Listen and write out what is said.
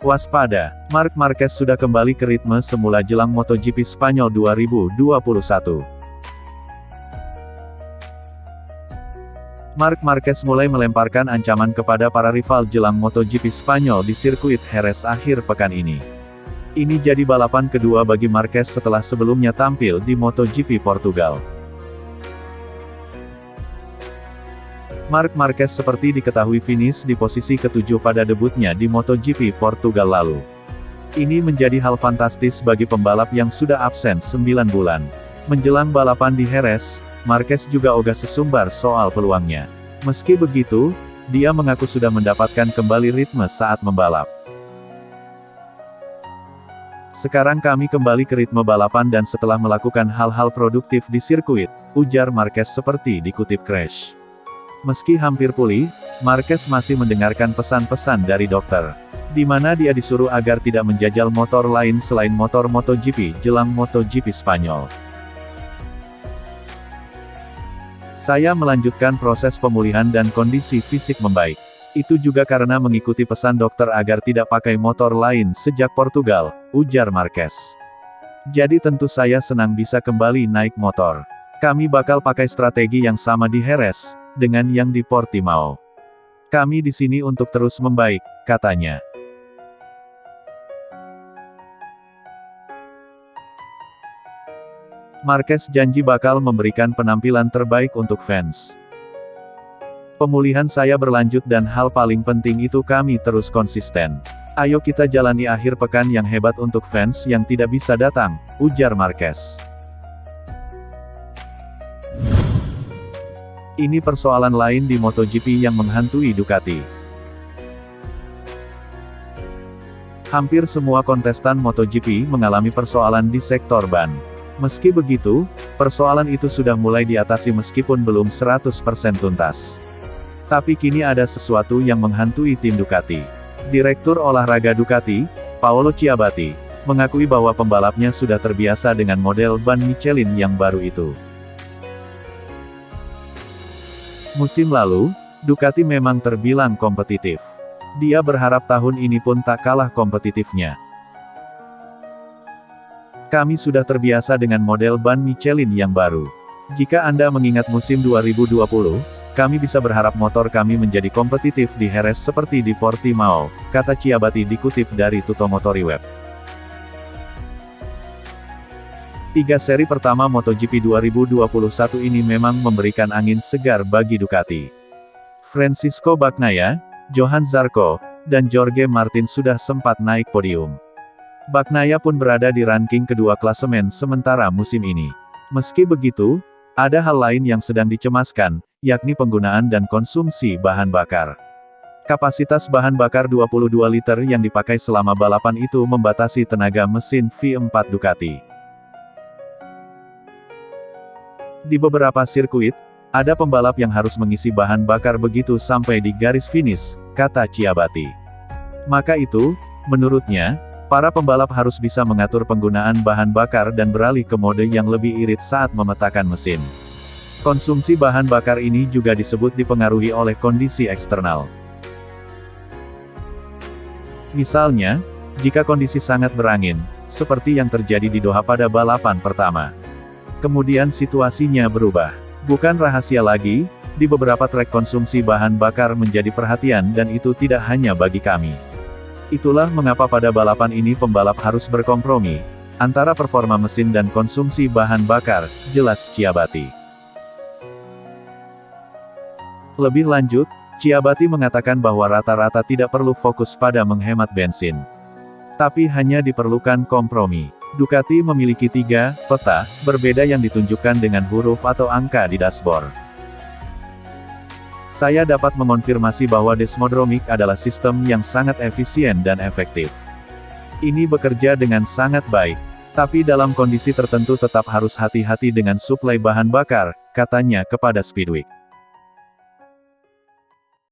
Waspada, Marc Marquez sudah kembali ke ritme semula jelang MotoGP Spanyol 2021. Marc Marquez mulai melemparkan ancaman kepada para rival jelang MotoGP Spanyol di sirkuit Jerez akhir pekan ini. Ini jadi balapan kedua bagi Marquez setelah sebelumnya tampil di MotoGP Portugal. Marc Marquez seperti diketahui finish di posisi ke-7 pada debutnya di MotoGP Portugal lalu. Ini menjadi hal fantastis bagi pembalap yang sudah absen 9 bulan. Menjelang balapan di Jerez, Marquez juga ogah sesumbar soal peluangnya. Meski begitu, dia mengaku sudah mendapatkan kembali ritme saat membalap. Sekarang kami kembali ke ritme balapan dan setelah melakukan hal-hal produktif di sirkuit, ujar Marquez seperti dikutip Crash. Meski hampir pulih, Marquez masih mendengarkan pesan-pesan dari dokter, di mana dia disuruh agar tidak menjajal motor lain selain motor MotoGP jelang MotoGP Spanyol. Saya melanjutkan proses pemulihan dan kondisi fisik membaik. Itu juga karena mengikuti pesan dokter agar tidak pakai motor lain sejak Portugal, ujar Marquez. Jadi tentu saya senang bisa kembali naik motor. Kami bakal pakai strategi yang sama di Jerez, dengan yang di Portimao. Kami di sini untuk terus membaik, katanya. Marquez janji bakal memberikan penampilan terbaik untuk fans. Pemulihan saya berlanjut dan hal paling penting itu kami terus konsisten. Ayo kita jalani akhir pekan yang hebat untuk fans yang tidak bisa datang, ujar Marquez. Ini persoalan lain di MotoGP yang menghantui Ducati. Hampir semua kontestan MotoGP mengalami persoalan di sektor ban. Meski begitu, persoalan itu sudah mulai diatasi meskipun belum 100% tuntas. Tapi kini ada sesuatu yang menghantui tim Ducati. Direktur olahraga Ducati, Paolo Chiabatti, mengakui bahwa pembalapnya sudah terbiasa dengan model ban Michelin yang baru itu. Musim lalu, Ducati memang terbilang kompetitif. Dia berharap tahun ini pun tak kalah kompetitifnya. Kami sudah terbiasa dengan model ban Michelin yang baru. Jika Anda mengingat musim 2020, kami bisa berharap motor kami menjadi kompetitif di Jerez seperti di Portimao, kata Chiabatti dikutip dari Tuttomotori.web. 3 seri pertama MotoGP 2021 ini memang memberikan angin segar bagi Ducati. Francisco Bagnaia, Johann Zarco, dan Jorge Martin sudah sempat naik podium. Bagnaia pun berada di ranking kedua klasemen sementara musim ini. Meski begitu, ada hal lain yang sedang dicemaskan, yakni penggunaan dan konsumsi bahan bakar. Kapasitas bahan bakar 22 liter yang dipakai selama balapan itu membatasi tenaga mesin V4 Ducati. Di beberapa sirkuit, ada pembalap yang harus mengisi bahan bakar begitu sampai di garis finish, kata Chiabatti. Maka itu, menurutnya, para pembalap harus bisa mengatur penggunaan bahan bakar dan beralih ke mode yang lebih irit saat memetakan mesin. Konsumsi bahan bakar ini juga disebut dipengaruhi oleh kondisi eksternal. Misalnya, jika kondisi sangat berangin, seperti yang terjadi di Doha pada balapan pertama. Kemudian situasinya berubah. Bukan rahasia lagi, di beberapa trek konsumsi bahan bakar menjadi perhatian dan itu tidak hanya bagi kami. Itulah mengapa pada balapan ini pembalap harus berkompromi antara performa mesin dan konsumsi bahan bakar, jelas Chiabatti. Lebih lanjut, Chiabatti mengatakan bahwa rata-rata tidak perlu fokus pada menghemat bensin, tapi hanya diperlukan kompromi. Ducati memiliki 3 peta berbeda yang ditunjukkan dengan huruf atau angka di dashboard. Saya dapat mengonfirmasi bahwa Desmodromic adalah sistem yang sangat efisien dan efektif. Ini bekerja dengan sangat baik, tapi dalam kondisi tertentu tetap harus hati-hati dengan suplai bahan bakar, katanya kepada Speedweek.